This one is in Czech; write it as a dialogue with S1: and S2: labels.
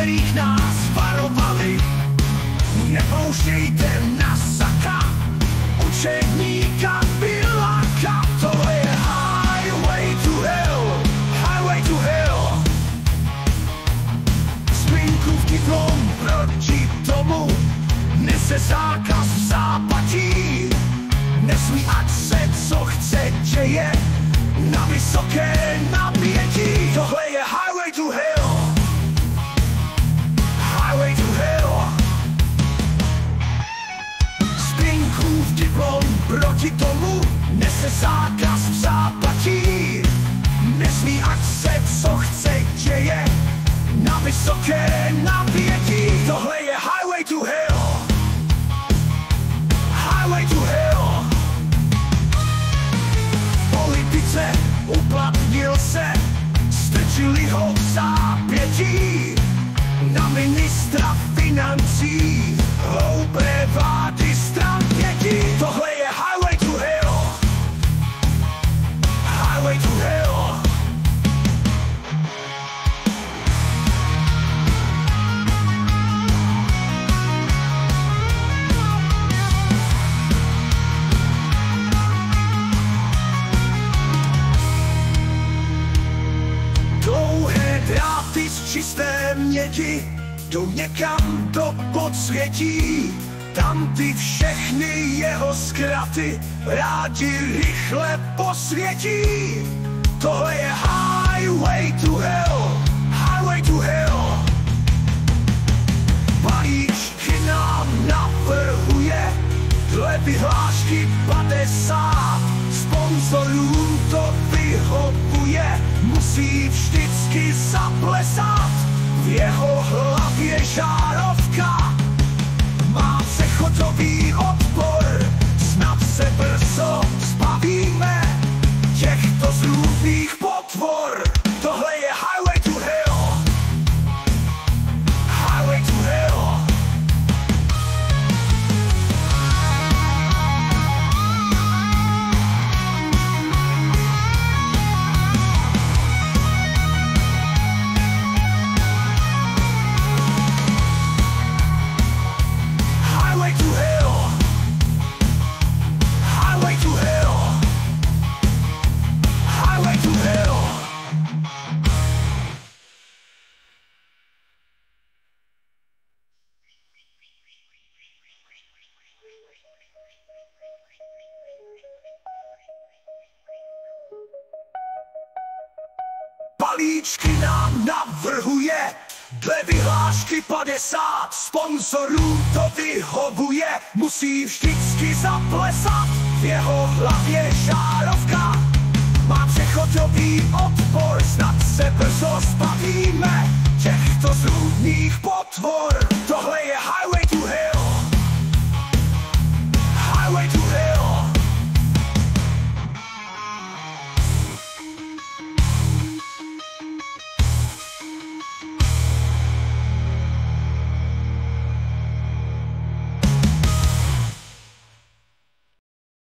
S1: kterých nás varovali. Nepouštějte na saka, učedníka Biláka. Tohle je highway to hell, highway to hell. Splínkův diplom proti tomu nese zákaz v zápatí. Nesmí, ať se co chce děje na vysoké napětí. Tohle je highway to hell, highway to hell. Splínkův diplom proti tomu nese zákaz v zápatí. Nesmí, ať se co chce děje na vysoké napětí. Tohle je highway to hell, highway to hell. V politice uplatnil se, strčili ho v zápětí. Na ministra financí hloupé vlády stran 5. Tohle je highway to hell, highway to hell. Dlouhé dráty z čisté mědi jdou někam do podsvětí. Tam ty všechny jeho zkraty rádi rychle posvětí. Tohle je highway to hell, highway to hell. Balíčky nám navrhuje dle vyhlášky 50. Sponzorům to vyhovuje, musí vždycky zaplesat. V jeho hlavě žárovka má přechodový odpor. Snad se brzo zbavíme těchto zrůdných potvor. Tohle je highway to hell, highway to hell. Balíčky nám navrhuje dle vyhlášky 50. Sponzorům to vyhovuje, musí vždycky zaplesat. V jeho hlavě žárovka